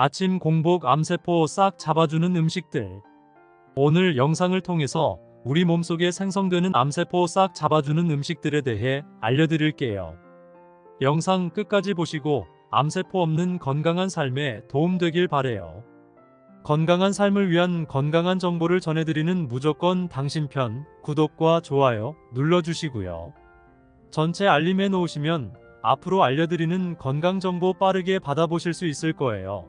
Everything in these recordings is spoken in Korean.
아침 공복 암세포 싹 잡아주는 음식들. 오늘 영상을 통해서 우리 몸속에 생성되는 암세포 싹 잡아주는 음식들에 대해 알려드릴게요. 영상 끝까지 보시고 암세포 없는 건강한 삶에 도움되길 바래요. 건강한 삶을 위한 건강한 정보를 전해드리는 무조건 당신 편 구독과 좋아요 눌러주시고요. 전체 알림해 놓으시면 앞으로 알려드리는 건강정보 빠르게 받아보실 수 있을 거예요.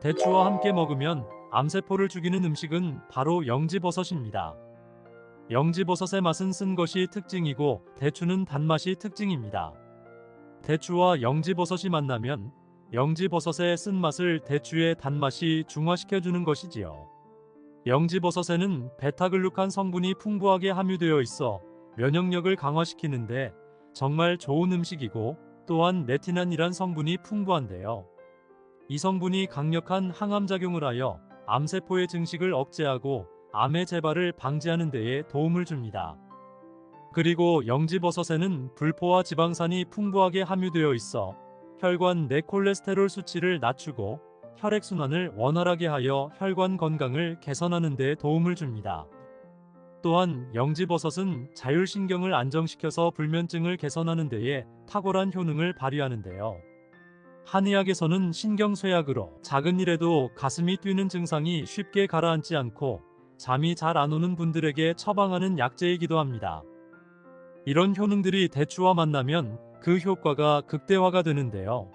대추와 함께 먹으면 암세포를 죽이는 음식은 바로 영지버섯입니다. 영지버섯의 맛은 쓴 것이 특징이고 대추는 단맛이 특징입니다. 대추와 영지버섯이 만나면 영지버섯의 쓴맛을 대추의 단맛이 중화시켜주는 것이지요. 영지버섯에는 베타글루칸 성분이 풍부하게 함유되어 있어 면역력을 강화시키는데 정말 좋은 음식이고, 또한 레티난이란 성분이 풍부한데요. 이 성분이 강력한 항암작용을 하여 암세포의 증식을 억제하고 암의 재발을 방지하는 데에 도움을 줍니다. 그리고 영지버섯에는 불포화 지방산이 풍부하게 함유되어 있어 혈관 내 콜레스테롤 수치를 낮추고 혈액순환을 원활하게 하여 혈관 건강을 개선하는 데 도움을 줍니다. 또한 영지버섯은 자율신경을 안정시켜서 불면증을 개선하는 데에 탁월한 효능을 발휘하는데요. 한의학에서는 신경쇠약으로 작은 일에도 가슴이 뛰는 증상이 쉽게 가라앉지 않고 잠이 잘 안 오는 분들에게 처방하는 약재이기도 합니다. 이런 효능들이 대추와 만나면 그 효과가 극대화가 되는데요.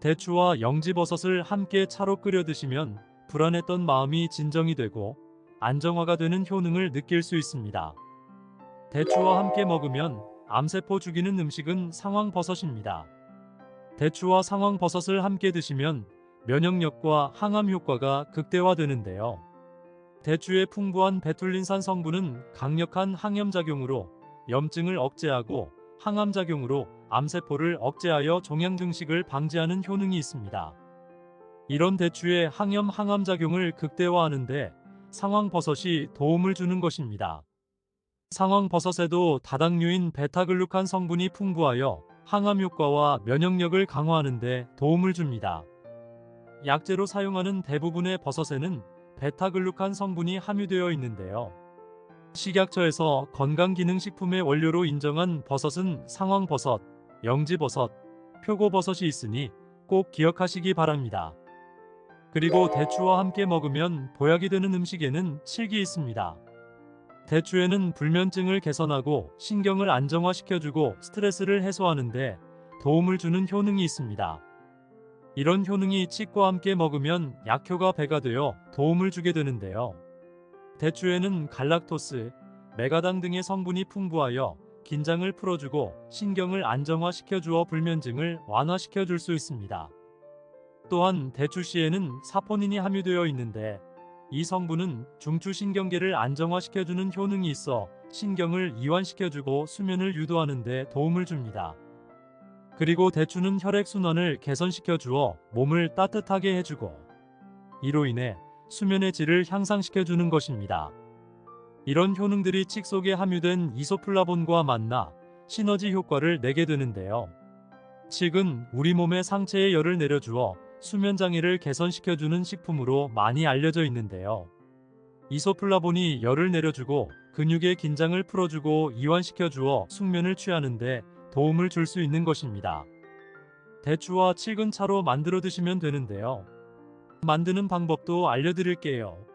대추와 영지버섯을 함께 차로 끓여 드시면 불안했던 마음이 진정이 되고 안정화가 되는 효능을 느낄 수 있습니다. 대추와 함께 먹으면 암세포 죽이는 음식은 상황버섯입니다. 대추와 상황버섯을 함께 드시면 면역력과 항암 효과가 극대화되는데요. 대추의 풍부한 베툴린산 성분은 강력한 항염작용으로 염증을 억제하고 항암작용으로 암세포를 억제하여 종양증식을 방지하는 효능이 있습니다. 이런 대추의 항암작용을 극대화하는데 상황버섯이 도움을 주는 것입니다. 상황버섯에도 다당류인 베타글루칸 성분이 풍부하여 항암 효과와 면역력을 강화하는 데 도움을 줍니다. 약재로 사용하는 대부분의 버섯에는 베타글루칸 성분이 함유되어 있는데요. 식약처에서 건강기능식품의 원료로 인정한 버섯은 상황버섯, 영지버섯, 표고버섯이 있으니 꼭 기억하시기 바랍니다. 그리고 대추와 함께 먹으면 보약이 되는 음식에는 칠기 있습니다. 대추에는 불면증을 개선하고 신경을 안정화시켜주고 스트레스를 해소하는데 도움을 주는 효능이 있습니다. 이런 효능이 칡과 함께 먹으면 약효가 배가 되어 도움을 주게 되는데요. 대추에는 갈락토스, 메가당 등의 성분이 풍부하여 긴장을 풀어주고 신경을 안정화시켜주어 불면증을 완화시켜줄 수 있습니다. 또한 대추씨에는 사포닌이 함유되어 있는데 이 성분은 중추신경계를 안정화시켜주는 효능이 있어 신경을 이완시켜주고 수면을 유도하는 데 도움을 줍니다. 그리고 대추는 혈액순환을 개선시켜 주어 몸을 따뜻하게 해주고 이로 인해 수면의 질을 향상시켜주는 것입니다. 이런 효능들이 칡 속에 함유된 이소플라본과 만나 시너지 효과를 내게 되는데요. 칡은 우리 몸의 상체에 열을 내려주어 수면 장애를 개선시켜주는 식품으로 많이 알려져 있는데요. 이소플라본이 열을 내려주고 근육의 긴장을 풀어주고 이완시켜주어 숙면을 취하는데 도움을 줄 수 있는 것입니다. 대추와 칡은 차로 만들어 드시면 되는데요. 만드는 방법도 알려드릴게요.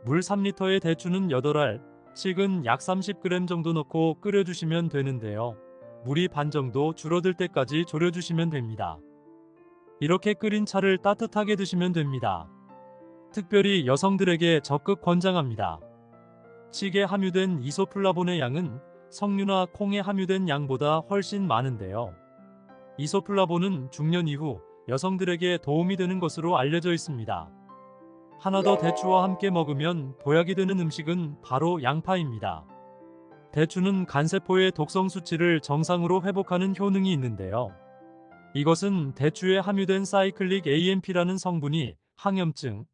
물 3리터에 대추는 8알, 칡은 약 30g 정도 넣고 끓여주시면 되는데요. 물이 반 정도 줄어들 때까지 졸여주시면 됩니다. 이렇게 끓인 차를 따뜻하게 드시면 됩니다. 특별히 여성들에게 적극 권장합니다. 칡에 함유된 이소플라본의 양은 석류나 콩에 함유된 양보다 훨씬 많은데요. 이소플라본은 중년 이후 여성들에게 도움이 되는 것으로 알려져 있습니다. 하나 더 대추와 함께 먹으면 보약이 되는 음식은 바로 양파입니다. 대추는 간세포의 독성 수치를 정상으로 회복하는 효능이 있는데요. 이것은 대추에 함유된 사이클릭 AMP라는 성분이 항염증,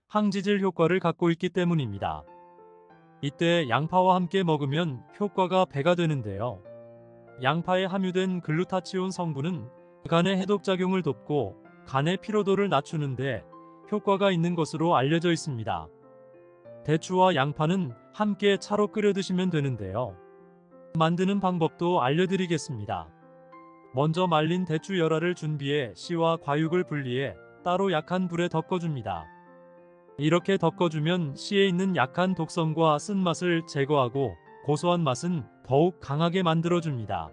항지질 효과를 갖고 있기 때문입니다. 이때 양파와 함께 먹으면 효과가 배가 되는데요. 양파에 함유된 글루타치온 성분은 간의 해독작용을 돕고 간의 피로도를 낮추는데 효과가 있는 것으로 알려져 있습니다. 대추와 양파는 함께 차로 끓여 드시면 되는데요. 만드는 방법도 알려드리겠습니다. 먼저 말린 대추 열알을 준비해 씨와 과육을 분리해 따로 약한 불에 덮어줍니다. 이렇게 덮어주면 씨에 있는 약한 독성과 쓴맛을 제거하고 고소한 맛은 더욱 강하게 만들어줍니다.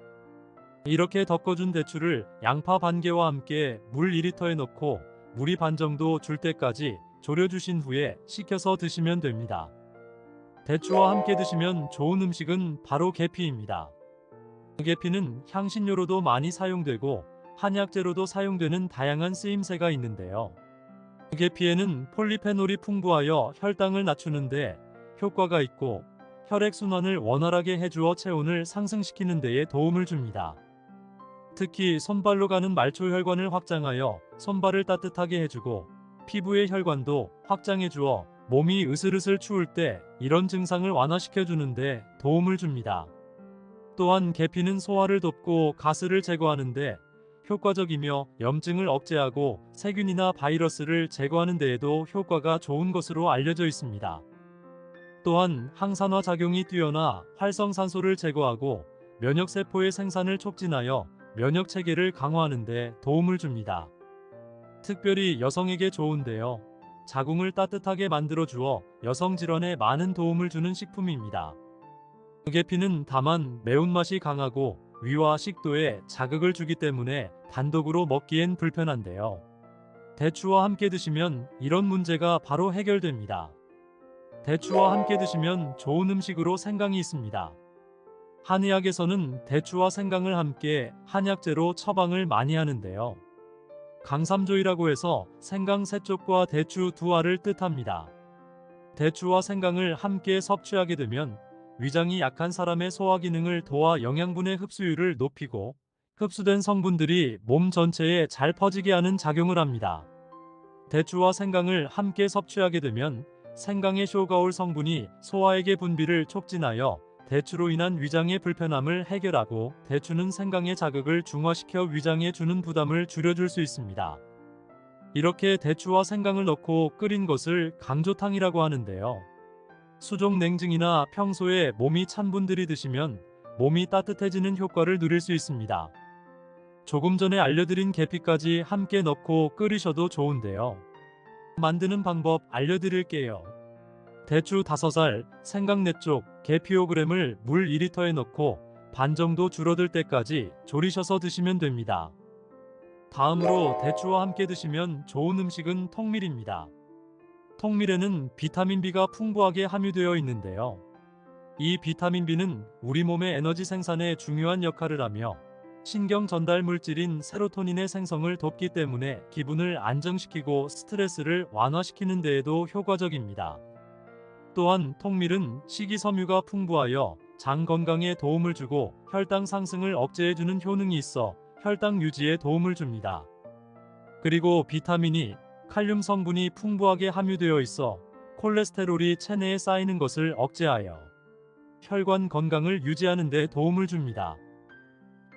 이렇게 덮어준 대추를 양파 반 개와 함께 물 2리터에 넣고 물이 반 정도 줄 때까지 졸여주신 후에 식혀서 드시면 됩니다. 대추와 함께 드시면 좋은 음식은 바로 계피입니다. 계피는 향신료로도 많이 사용되고 한약재로도 사용되는 다양한 쓰임새가 있는데요. 계피에는 폴리페놀이 풍부하여 혈당을 낮추는데 효과가 있고 혈액순환을 원활하게 해주어 체온을 상승시키는 데에 도움을 줍니다. 특히 손발로 가는 말초혈관을 확장하여 손발을 따뜻하게 해주고 피부의 혈관도 확장해주어 몸이 으슬으슬 추울 때 이런 증상을 완화시켜주는데 도움을 줍니다. 또한 계피는 소화를 돕고 가스를 제거하는데 효과적이며 염증을 억제하고 세균이나 바이러스를 제거하는 데에도 효과가 좋은 것으로 알려져 있습니다. 또한 항산화 작용이 뛰어나 활성산소를 제거하고 면역세포의 생산을 촉진하여 면역체계를 강화하는 데 도움을 줍니다. 특별히 여성에게 좋은데요. 자궁을 따뜻하게 만들어 주어 여성 질환에 많은 도움을 주는 식품입니다. 계피는 다만 매운맛이 강하고 위와 식도에 자극을 주기 때문에 단독으로 먹기엔 불편한데요. 대추와 함께 드시면 이런 문제가 바로 해결됩니다. 대추와 함께 드시면 좋은 음식으로 생강이 있습니다. 한의학에서는 대추와 생강을 함께 한약재로 처방을 많이 하는데요. 강삼조이라고 해서 생강 3쪽과 대추 2알을 뜻합니다. 대추와 생강을 함께 섭취하게 되면 위장이 약한 사람의 소화 기능을 도와 영양분의 흡수율을 높이고 흡수된 성분들이 몸 전체에 잘 퍼지게 하는 작용을 합니다. 대추와 생강을 함께 섭취하게 되면 생강의 쇼가올 성분이 소화액의 분비를 촉진하여 대추로 인한 위장의 불편함을 해결하고 대추는 생강의 자극을 중화시켜 위장에 주는 부담을 줄여줄 수 있습니다. 이렇게 대추와 생강을 넣고 끓인 것을 강조탕이라고 하는데요. 수족 냉증이나 평소에 몸이 찬 분들이 드시면 몸이 따뜻해지는 효과를 누릴 수 있습니다. 조금 전에 알려드린 계피까지 함께 넣고 끓이셔도 좋은데요. 만드는 방법 알려드릴게요. 대추 5알, 생강 4쪽, 계피 5g을 물 2리터에 넣고 반 정도 줄어들 때까지 졸이셔서 드시면 됩니다. 다음으로 대추와 함께 드시면 좋은 음식은 통밀입니다. 통밀에는 비타민 B가 풍부하게 함유되어 있는데요. 이 비타민 B는 우리 몸의 에너지 생산에 중요한 역할을 하며 신경 전달 물질인 세로토닌의 생성을 돕기 때문에 기분을 안정시키고 스트레스를 완화시키는 데에도 효과적입니다. 또한 통밀은 식이섬유가 풍부하여 장 건강에 도움을 주고 혈당 상승을 억제해주는 효능이 있어 혈당 유지에 도움을 줍니다. 그리고 비타민이 칼륨 성분이 풍부하게 함유되어 있어 콜레스테롤이 체내에 쌓이는 것을 억제하여 혈관 건강을 유지하는 데 도움을 줍니다.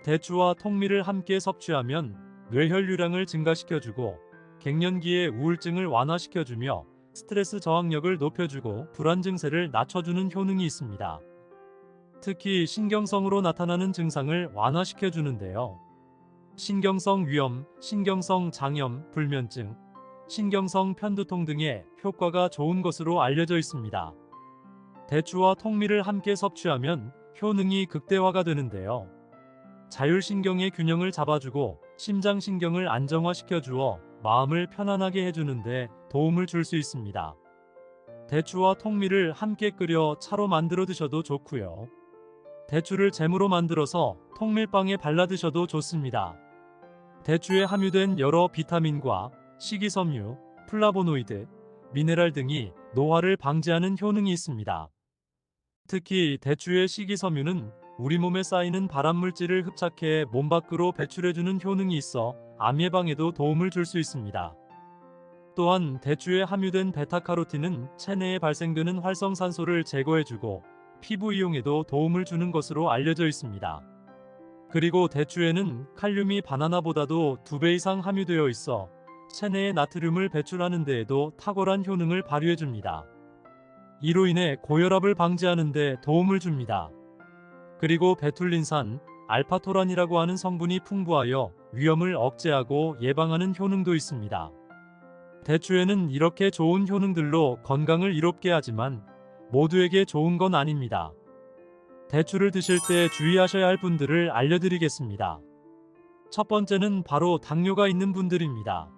대추와 통밀을 함께 섭취하면 뇌혈류량을 증가시켜주고 갱년기의 우울증을 완화시켜주며 스트레스 저항력을 높여주고 불안 증세를 낮춰주는 효능이 있습니다. 특히 신경성으로 나타나는 증상을 완화시켜주는데요. 신경성 위염, 신경성 장염, 불면증, 신경성 편두통 등의 효과가 좋은 것으로 알려져 있습니다. 대추와 통밀을 함께 섭취하면 효능이 극대화가 되는데요. 자율신경의 균형을 잡아주고 심장신경을 안정화시켜 주어 마음을 편안하게 해주는데 도움을 줄 수 있습니다. 대추와 통밀을 함께 끓여 차로 만들어 드셔도 좋고요. 대추를 잼으로 만들어서 통밀빵에 발라 드셔도 좋습니다. 대추에 함유된 여러 비타민과 식이섬유, 플라보노이드, 미네랄 등이 노화를 방지하는 효능이 있습니다. 특히 대추의 식이섬유는 우리 몸에 쌓이는 발암물질을 흡착해 몸 밖으로 배출해주는 효능이 있어 암 예방에도 도움을 줄 수 있습니다. 또한 대추에 함유된 베타카로틴은 체내에 발생되는 활성산소를 제거해주고 피부 이용에도 도움을 주는 것으로 알려져 있습니다. 그리고 대추에는 칼륨이 바나나보다도 2배 이상 함유되어 있어 체내의 나트륨을 배출하는 데에도 탁월한 효능을 발휘해줍니다. 이로 인해 고혈압을 방지하는 데 도움을 줍니다. 그리고 베툴린산, 알파토란이라고 하는 성분이 풍부하여 위험을 억제하고 예방하는 효능도 있습니다. 대추에는 이렇게 좋은 효능들로 건강을 이롭게 하지만 모두에게 좋은 건 아닙니다. 대추를 드실 때 주의하셔야 할 분들을 알려드리겠습니다. 첫 번째는 바로 당뇨가 있는 분들입니다.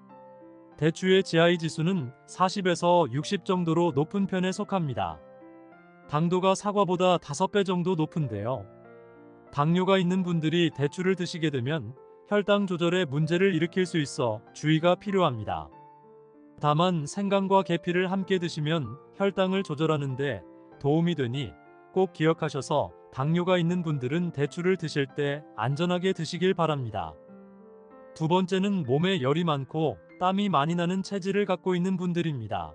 대추의 GI 지수는 40에서 60 정도로 높은 편에 속합니다. 당도가 사과보다 5배 정도 높은데요. 당뇨가 있는 분들이 대추를 드시게 되면 혈당 조절에 문제를 일으킬 수 있어 주의가 필요합니다. 다만 생강과 계피를 함께 드시면 혈당을 조절하는 데 도움이 되니 꼭 기억하셔서 당뇨가 있는 분들은 대추를 드실 때 안전하게 드시길 바랍니다. 두 번째는 몸에 열이 많고 땀이 많이 나는 체질을 갖고 있는 분들입니다.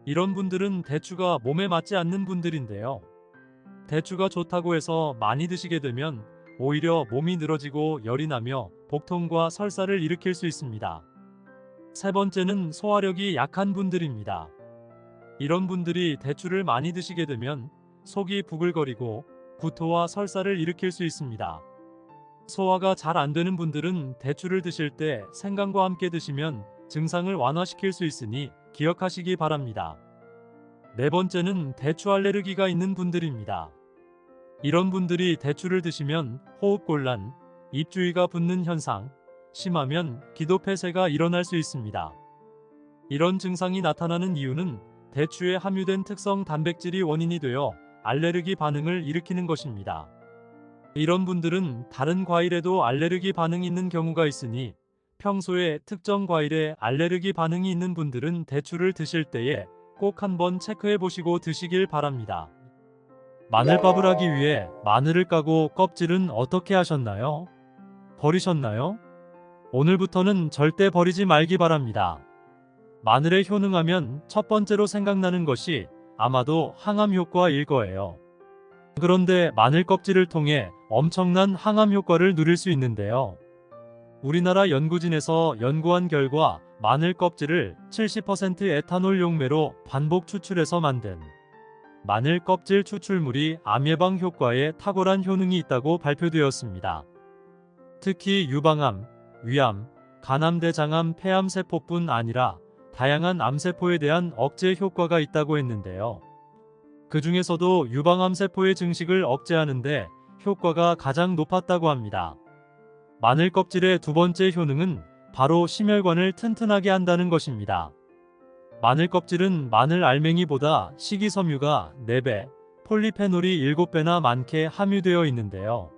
이런 분들은 대추가 몸에 맞지 않는 분들인데요. 대추가 좋다고 해서 많이 드시게 되면 오히려 몸이 늘어지고 열이 나며 복통과 설사를 일으킬 수 있습니다. 세 번째는 소화력이 약한 분들입니다. 이런 분들이 대추를 많이 드시게 되면 속이 부글거리고 구토와 설사를 일으킬 수 있습니다. 소화가 잘 안 되는 분들은 대추를 드실 때 생강과 함께 드시면 증상을 완화시킬 수 있으니 기억하시기 바랍니다. 네 번째는 대추 알레르기가 있는 분들입니다. 이런 분들이 대추를 드시면 호흡곤란, 입주위가 붓는 현상, 심하면 기도폐쇄가 일어날 수 있습니다. 이런 증상이 나타나는 이유는 대추에 함유된 특성 단백질이 원인이 되어 알레르기 반응을 일으키는 것입니다. 이런 분들은 다른 과일에도 알레르기 반응이 있는 경우가 있으니 평소에 특정 과일에 알레르기 반응이 있는 분들은 대추를 드실 때에 꼭 한번 체크해 보시고 드시길 바랍니다. 마늘밥을 하기 위해 마늘을 까고 껍질은 어떻게 하셨나요? 버리셨나요? 오늘부터는 절대 버리지 말기 바랍니다. 마늘에 효능하면 첫 번째로 생각나는 것이 아마도 항암 효과일 거예요. 그런데 마늘 껍질을 통해 엄청난 항암 효과를 누릴 수 있는데요. 우리나라 연구진에서 연구한 결과 마늘 껍질을 70% 에탄올 용매로 반복 추출해서 만든 마늘 껍질 추출물이 암 예방 효과에 탁월한 효능이 있다고 발표되었습니다. 특히 유방암, 위암, 간암대장암, 폐암세포뿐 아니라 다양한 암세포에 대한 억제 효과가 있다고 했는데요. 그 중에서도 유방암세포의 증식을 억제하는데 효과가 가장 높았다고 합니다. 마늘 껍질의 두 번째 효능은 바로 심혈관을 튼튼하게 한다는 것입니다. 마늘 껍질은 마늘 알맹이보다 식이섬유가 4배, 폴리페놀이 7배나 많게 함유되어 있는데요.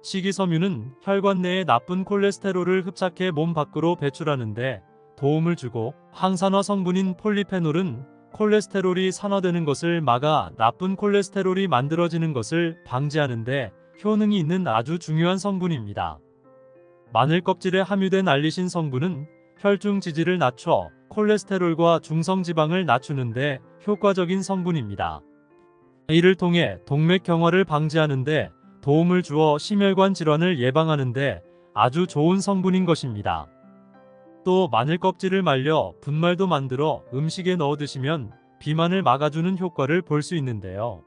식이섬유는 혈관 내의 나쁜 콜레스테롤을 흡착해 몸 밖으로 배출하는데 도움을 주고 항산화 성분인 폴리페놀은 콜레스테롤이 산화되는 것을 막아 나쁜 콜레스테롤이 만들어지는 것을 방지하는데 효능이 있는 아주 중요한 성분입니다. 마늘 껍질에 함유된 알리신 성분은 혈중 지지를 낮춰 콜레스테롤과 중성지방을 낮추는데 효과적인 성분입니다. 이를 통해 동맥경화를 방지하는데 도움을 주어 심혈관 질환을 예방하는데 아주 좋은 성분인 것입니다. 또 마늘 껍질을 말려 분말도 만들어 음식에 넣어 드시면 비만을 막아주는 효과를 볼 수 있는데요.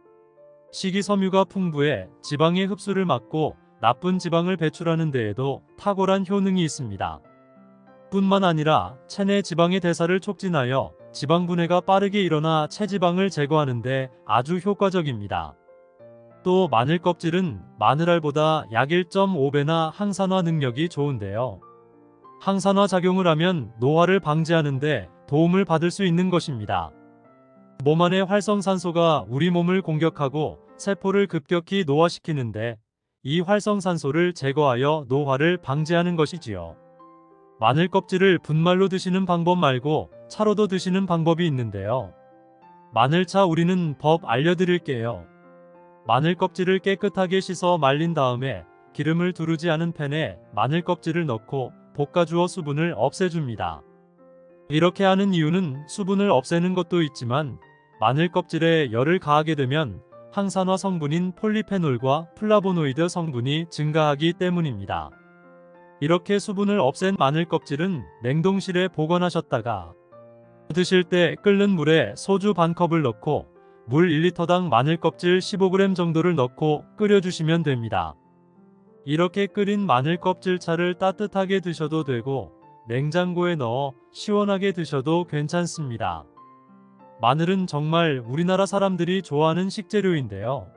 식이섬유가 풍부해 지방의 흡수를 막고 나쁜 지방을 배출하는 데에도 탁월한 효능이 있습니다. 뿐만 아니라 체내 지방의 대사를 촉진하여 지방 분해가 빠르게 일어나 체지방을 제거하는 데 아주 효과적입니다. 또 마늘 껍질은 마늘알보다 약 1.5배나 항산화 능력이 좋은데요. 항산화 작용을 하면 노화를 방지하는 데 도움을 받을 수 있는 것입니다. 몸 안의 활성산소가 우리 몸을 공격하고 세포를 급격히 노화시키는데 이 활성산소를 제거하여 노화를 방지하는 것이지요. 마늘 껍질을 분말로 드시는 방법 말고 차로도 드시는 방법이 있는데요. 마늘차 우리는 법 알려드릴게요. 마늘 껍질을 깨끗하게 씻어 말린 다음에 기름을 두르지 않은 팬에 마늘 껍질을 넣고 볶아주어 수분을 없애줍니다. 이렇게 하는 이유는 수분을 없애는 것도 있지만 마늘 껍질에 열을 가하게 되면 항산화 성분인 폴리페놀과 플라보노이드 성분이 증가하기 때문입니다. 이렇게 수분을 없앤 마늘 껍질은 냉동실에 보관하셨다가 드실 때 끓는 물에 소주 반 컵을 넣고 물 1리터당 마늘 껍질 15g 정도를 넣고 끓여주시면 됩니다. 이렇게 끓인 마늘 껍질 차를 따뜻하게 드셔도 되고 냉장고에 넣어 시원하게 드셔도 괜찮습니다. 마늘은 정말 우리나라 사람들이 좋아하는 식재료인데요.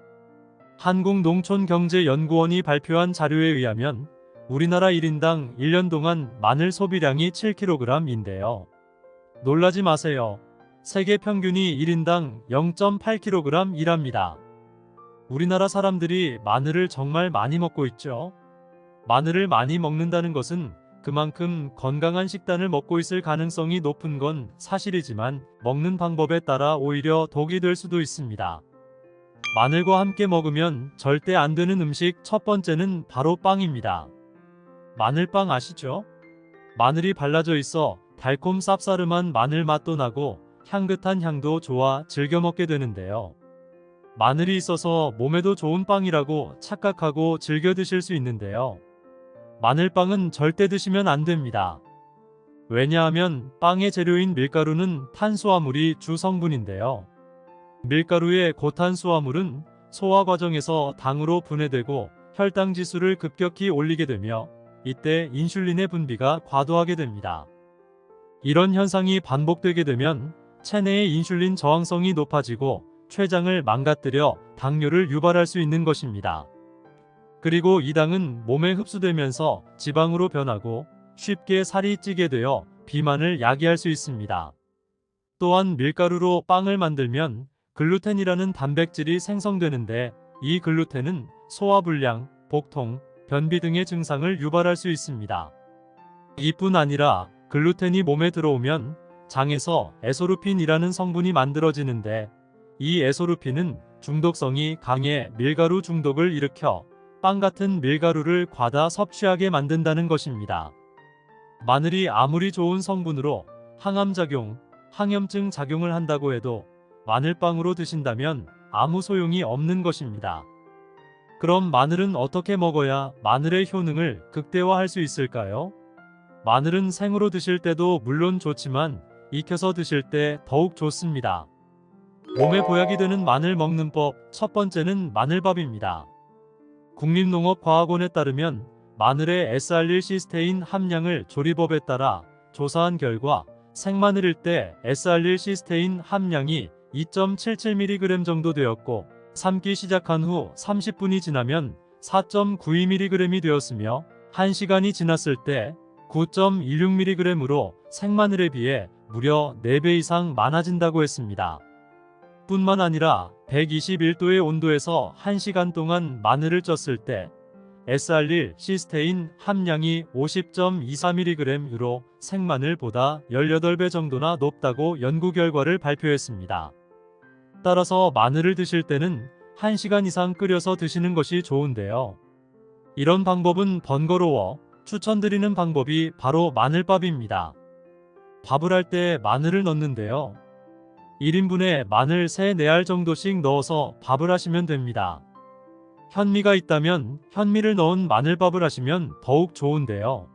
한국농촌경제연구원이 발표한 자료에 의하면 우리나라 1인당 1년 동안 마늘 소비량이 7kg인데요. 놀라지 마세요. 세계 평균이 1인당 0.8kg이랍니다. 우리나라 사람들이 마늘을 정말 많이 먹고 있죠. 마늘을 많이 먹는다는 것은 그만큼 건강한 식단을 먹고 있을 가능성이 높은 건 사실이지만 먹는 방법에 따라 오히려 독이 될 수도 있습니다. 마늘과 함께 먹으면 절대 안 되는 음식 첫 번째는 바로 빵입니다. 마늘빵 아시죠? 마늘이 발라져 있어 달콤 쌉싸름한 마늘 맛도 나고 향긋한 향도 좋아 즐겨 먹게 되는데요. 마늘이 있어서 몸에도 좋은 빵이라고 착각하고 즐겨 드실 수 있는데요. 마늘빵은 절대 드시면 안 됩니다. 왜냐하면 빵의 재료인 밀가루는 탄수화물이 주 성분인데요. 밀가루의 고탄수화물은 소화 과정에서 당으로 분해되고 혈당 지수를 급격히 올리게 되며 이때 인슐린의 분비가 과도하게 됩니다. 이런 현상이 반복되게 되면 체내의 인슐린 저항성이 높아지고 췌장을 망가뜨려 당뇨를 유발할 수 있는 것입니다. 그리고 이 당은 몸에 흡수되면서 지방으로 변하고 쉽게 살이 찌게 되어 비만을 야기할 수 있습니다. 또한 밀가루로 빵을 만들면 글루텐이라는 단백질이 생성되는데 이 글루텐은 소화불량, 복통, 변비 등의 증상을 유발할 수 있습니다. 이뿐 아니라 글루텐이 몸에 들어오면 장에서 에소루핀이라는 성분이 만들어지는데 이 에소루핀은 중독성이 강해 밀가루 중독을 일으켜 빵 같은 밀가루를 과다 섭취하게 만든다는 것입니다. 마늘이 아무리 좋은 성분으로 항암작용, 항염증 작용을 한다고 해도 마늘빵으로 드신다면 아무 소용이 없는 것입니다. 그럼 마늘은 어떻게 먹어야 마늘의 효능을 극대화할 수 있을까요? 마늘은 생으로 드실 때도 물론 좋지만 익혀서 드실 때 더욱 좋습니다. 몸에 보약이 되는 마늘 먹는 법 첫 번째는 마늘밥입니다. 국립농업과학원에 따르면 마늘의 S알릴시스테인 함량을 조리법에 따라 조사한 결과 생마늘일 때 S알릴시스테인 함량이 2.77mg 정도 되었고 삶기 시작한 후 30분이 지나면 4.92mg이 되었으며 1시간이 지났을 때 9.16mg으로 생마늘에 비해 무려 4배 이상 많아진다고 했습니다. 뿐만 아니라 121도의 온도에서 1시간 동안 마늘을 쪘을 때 S알릴시스테인 함량이 50.24mg으로 생마늘보다 18배 정도나 높다고 연구 결과를 발표했습니다. 따라서 마늘을 드실 때는 1시간 이상 끓여서 드시는 것이 좋은데요. 이런 방법은 번거로워 추천드리는 방법이 바로 마늘밥입니다. 밥을 할 때 마늘을 넣는데요. 1인분에 마늘 3, 4알 정도씩 넣어서 밥을 하시면 됩니다. 현미가 있다면 현미를 넣은 마늘밥을 하시면 더욱 좋은데요.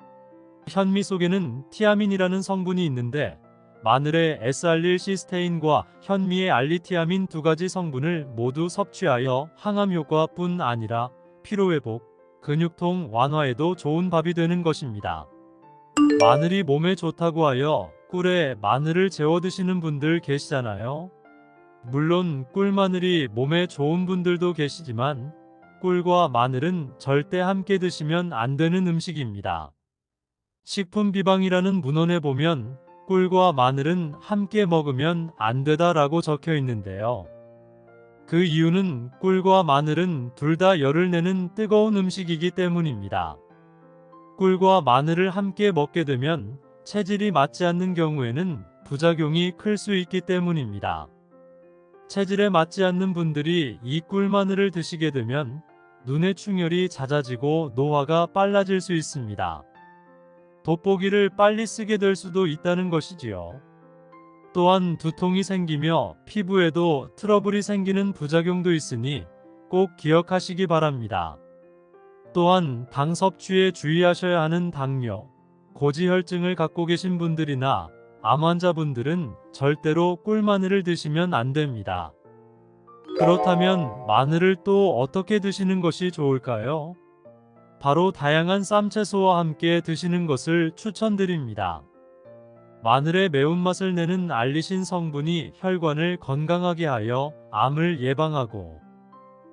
현미 속에는 티아민이라는 성분이 있는데 마늘의 S알릴시스테인과 현미의 알리티아민 두 가지 성분을 모두 섭취하여 항암 효과뿐 아니라 피로회복, 근육통 완화에도 좋은 밥이 되는 것입니다. 마늘이 몸에 좋다고 하여 꿀에 마늘을 재워 드시는 분들 계시잖아요. 물론 꿀마늘이 몸에 좋은 분들도 계시지만 꿀과 마늘은 절대 함께 드시면 안 되는 음식입니다. 식품비방이라는 문헌에 보면 꿀과 마늘은 함께 먹으면 안 되다라고 적혀 있는데요. 그 이유는 꿀과 마늘은 둘 다 열을 내는 뜨거운 음식이기 때문입니다. 꿀과 마늘을 함께 먹게 되면 체질이 맞지 않는 경우에는 부작용이 클 수 있기 때문입니다. 체질에 맞지 않는 분들이 이 꿀마늘을 드시게 되면 눈의 충혈이 잦아지고 노화가 빨라질 수 있습니다. 돋보기를 빨리 쓰게 될 수도 있다는 것이지요. 또한 두통이 생기며 피부에도 트러블이 생기는 부작용도 있으니 꼭 기억하시기 바랍니다. 또한 당 섭취에 주의하셔야 하는 당뇨, 고지혈증을 갖고 계신 분들이나 암 환자분들은 절대로 꿀마늘을 드시면 안 됩니다. 그렇다면 마늘을 또 어떻게 드시는 것이 좋을까요? 바로 다양한 쌈채소와 함께 드시는 것을 추천드립니다. 마늘의 매운맛을 내는 알리신 성분이 혈관을 건강하게 하여 암을 예방하고,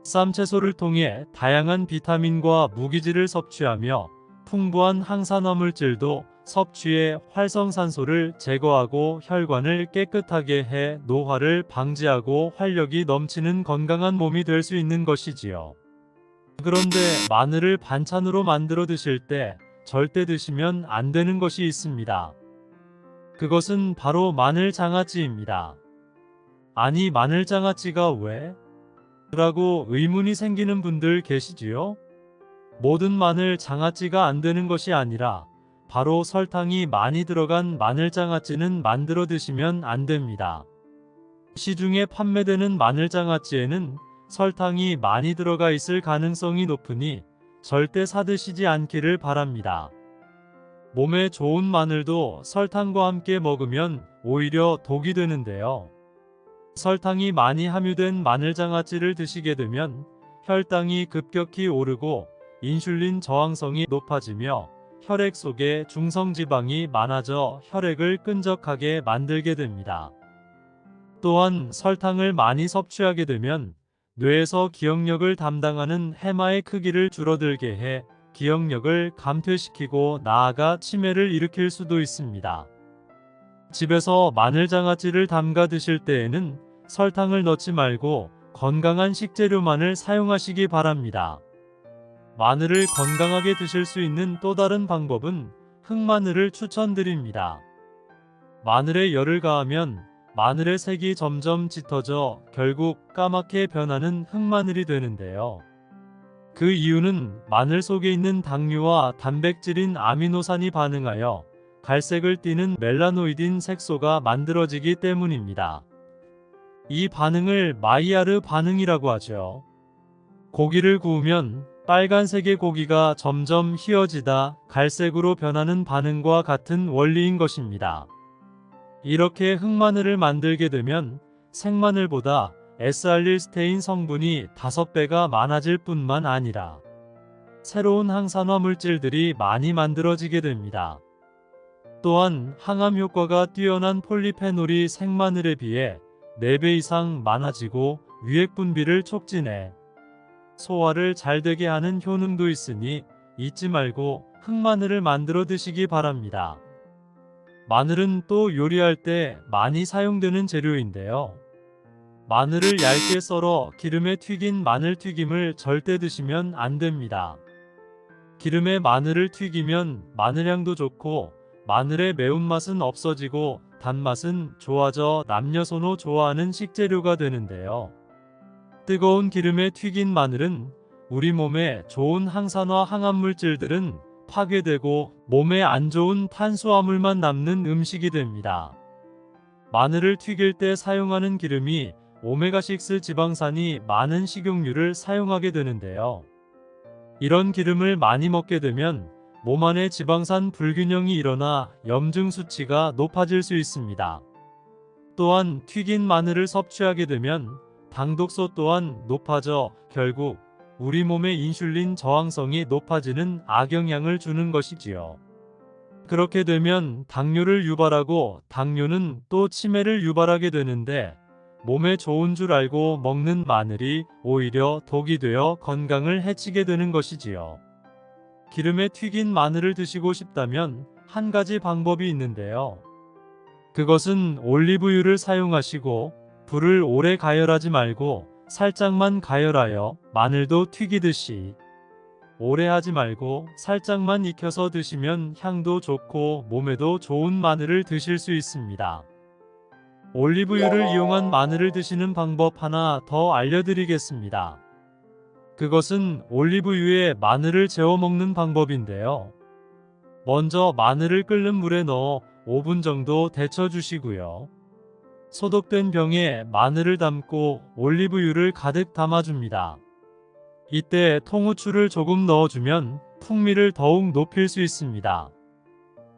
쌈채소를 통해 다양한 비타민과 무기질을 섭취하며 풍부한 항산화 물질도 섭취해 활성산소를 제거하고 혈관을 깨끗하게 해 노화를 방지하고 활력이 넘치는 건강한 몸이 될 수 있는 것이지요. 그런데 마늘을 반찬으로 만들어 드실 때 절대 드시면 안 되는 것이 있습니다. 그것은 바로 마늘장아찌입니다. 아니, 마늘장아찌가 왜? 라고 의문이 생기는 분들 계시지요? 모든 마늘 장아찌가 안 되는 것이 아니라 바로 설탕이 많이 들어간 마늘장아찌는 만들어 드시면 안 됩니다. 시중에 판매되는 마늘장아찌에는 설탕이 많이 들어가 있을 가능성이 높으니 절대 사드시지 않기를 바랍니다. 몸에 좋은 마늘도 설탕과 함께 먹으면 오히려 독이 되는데요. 설탕이 많이 함유된 마늘장아찌를 드시게 되면 혈당이 급격히 오르고 인슐린 저항성이 높아지며 혈액 속에 중성지방이 많아져 혈액을 끈적하게 만들게 됩니다. 또한 설탕을 많이 섭취하게 되면 뇌에서 기억력을 담당하는 해마의 크기를 줄어들게 해 기억력을 감퇴시키고 나아가 치매를 일으킬 수도 있습니다. 집에서 마늘장아찌를 담가 드실 때에는 설탕을 넣지 말고 건강한 식재료만을 사용하시기 바랍니다. 마늘을 건강하게 드실 수 있는 또 다른 방법은 흑마늘을 추천드립니다. 마늘에 열을 가하면 마늘의 색이 점점 짙어져 결국 까맣게 변하는 흑마늘이 되는데요. 그 이유는 마늘 속에 있는 당류와 단백질인 아미노산이 반응하여 갈색을 띠는 멜라노이딘 색소가 만들어지기 때문입니다. 이 반응을 마이야르 반응이라고 하죠. 고기를 구우면 빨간색의 고기가 점점 희어지다 갈색으로 변하는 반응과 같은 원리인 것입니다. 이렇게 흑마늘을 만들게 되면 생마늘보다 S알릴스테인 성분이 5배가 많아질 뿐만 아니라 새로운 항산화 물질들이 많이 만들어지게 됩니다. 또한 항암 효과가 뛰어난 폴리페놀이 생마늘에 비해 4배 이상 많아지고 유액 분비를 촉진해 소화를 잘 되게 하는 효능도 있으니 잊지 말고 흑마늘을 만들어 드시기 바랍니다. 마늘은 또 요리할 때 많이 사용되는 재료인데요. 마늘을 얇게 썰어 기름에 튀긴 마늘튀김을 절대 드시면 안 됩니다. 기름에 마늘을 튀기면 마늘향도 좋고 마늘의 매운맛은 없어지고 단맛은 좋아져 남녀노소 좋아하는 식재료가 되는데요. 뜨거운 기름에 튀긴 마늘은 우리 몸에 좋은 항산화 항암물질들은 파괴되고 몸에 안 좋은 탄수화물만 남는 음식이 됩니다. 마늘을 튀길 때 사용하는 기름이 오메가6 지방산이 많은 식용유를 사용하게 되는데요. 이런 기름을 많이 먹게 되면 몸 안에 지방산 불균형이 일어나 염증 수치가 높아질 수 있습니다. 또한 튀긴 마늘을 섭취하게 되면 당독소 또한 높아져 결국 우리 몸의 인슐린 저항성이 높아지는 악영향을 주는 것이지요. 그렇게 되면 당뇨를 유발하고 당뇨는 또 치매를 유발하게 되는데 몸에 좋은 줄 알고 먹는 마늘이 오히려 독이 되어 건강을 해치게 되는 것이지요. 기름에 튀긴 마늘을 드시고 싶다면 한 가지 방법이 있는데요. 그것은 올리브유를 사용하시고 불을 오래 가열하지 말고 살짝만 가열하여 마늘도 튀기듯이 오래 하지 말고 살짝만 익혀서 드시면 향도 좋고 몸에도 좋은 마늘을 드실 수 있습니다. 올리브유를 이용한 마늘을 드시는 방법 하나 더 알려드리겠습니다. 그것은 올리브유에 마늘을 재워 먹는 방법인데요. 먼저 마늘을 끓는 물에 넣어 5분 정도 데쳐 주시고요. 소독된 병에 마늘을 담고 올리브유를 가득 담아줍니다. 이때 통후추를 조금 넣어주면 풍미를 더욱 높일 수 있습니다.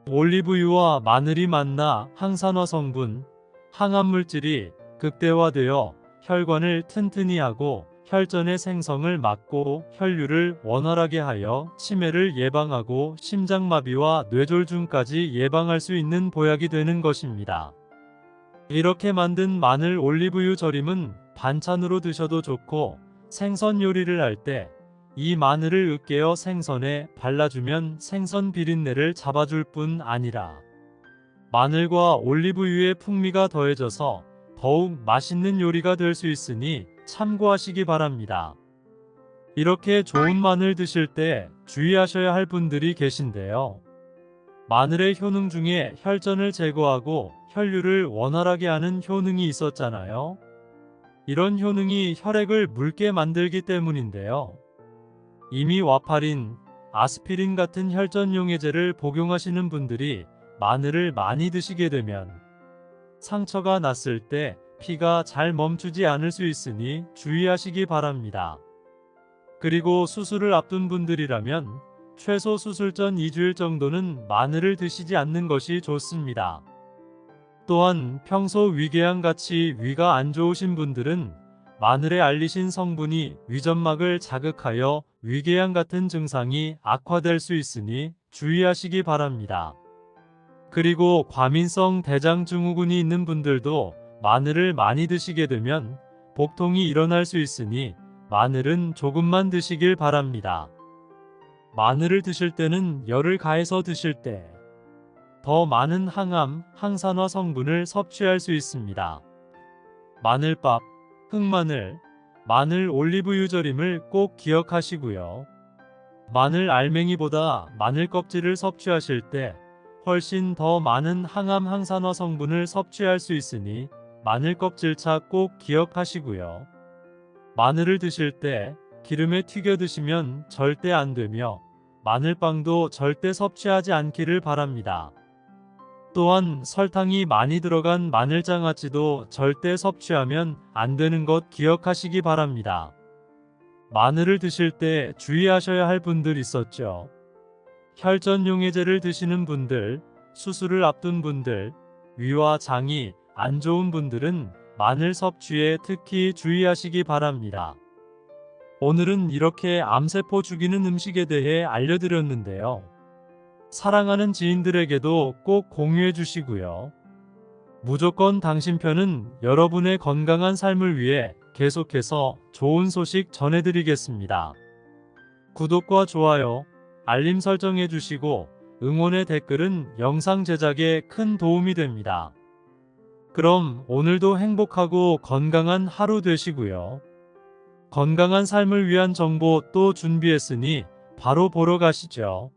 올리브유와 마늘이 만나 항산화 성분, 항암물질이 극대화되어 혈관을 튼튼히 하고 혈전의 생성을 막고 혈류를 원활하게 하여 치매를 예방하고 심장마비와 뇌졸중까지 예방할 수 있는 보약이 되는 것입니다. 이렇게 만든 마늘 올리브유 절임은 반찬으로 드셔도 좋고 생선 요리를 할 때 이 마늘을 으깨어 생선에 발라주면 생선 비린내를 잡아줄 뿐 아니라 마늘과 올리브유의 풍미가 더해져서 더욱 맛있는 요리가 될 수 있으니 참고하시기 바랍니다. 이렇게 좋은 마늘 드실 때 주의하셔야 할 분들이 계신데요. 마늘의 효능 중에 혈전을 제거하고 혈류를 원활하게 하는 효능이 있었잖아요. 이런 효능이 혈액을 묽게 만들기 때문인데요. 이미 와파린, 아스피린 같은 혈전용해제를 복용하시는 분들이 마늘을 많이 드시게 되면 상처가 났을 때 피가 잘 멈추지 않을 수 있으니 주의하시기 바랍니다. 그리고 수술을 앞둔 분들이라면 최소 수술 전 2주일 정도는 마늘을 드시지 않는 것이 좋습니다. 또한 평소 위궤양같이 위가 안 좋으신 분들은 마늘의 알리신 성분이 위점막을 자극하여 위궤양 같은 증상이 악화될 수 있으니 주의하시기 바랍니다. 그리고 과민성 대장증후군이 있는 분들도 마늘을 많이 드시게 되면 복통이 일어날 수 있으니 마늘은 조금만 드시길 바랍니다. 마늘을 드실 때는 열을 가해서 드실 때 더 많은 항암, 항산화 성분을 섭취할 수 있습니다. 마늘밥, 흑마늘, 마늘 올리브유 절임을 꼭 기억하시고요. 마늘 알맹이보다 마늘 껍질을 섭취하실 때 훨씬 더 많은 항암, 항산화 성분을 섭취할 수 있으니 마늘 껍질차 꼭 기억하시고요. 마늘을 드실 때 기름에 튀겨 드시면 절대 안 되며 마늘빵도 절대 섭취하지 않기를 바랍니다. 또한 설탕이 많이 들어간 마늘장아찌도 절대 섭취하면 안 되는 것 기억하시기 바랍니다. 마늘을 드실 때 주의하셔야 할 분들 있었죠. 혈전용해제를 드시는 분들, 수술을 앞둔 분들, 위와 장이 안 좋은 분들은 마늘 섭취에 특히 주의하시기 바랍니다. 오늘은 이렇게 암세포 죽이는 음식에 대해 알려드렸는데요. 사랑하는 지인들에게도 꼭 공유해 주시고요. 무조건 당신 편은 여러분의 건강한 삶을 위해 계속해서 좋은 소식 전해드리겠습니다. 구독과 좋아요, 알림 설정해 주시고 응원의 댓글은 영상 제작에 큰 도움이 됩니다. 그럼 오늘도 행복하고 건강한 하루 되시고요. 건강한 삶을 위한 정보 또 준비했으니 바로 보러 가시죠.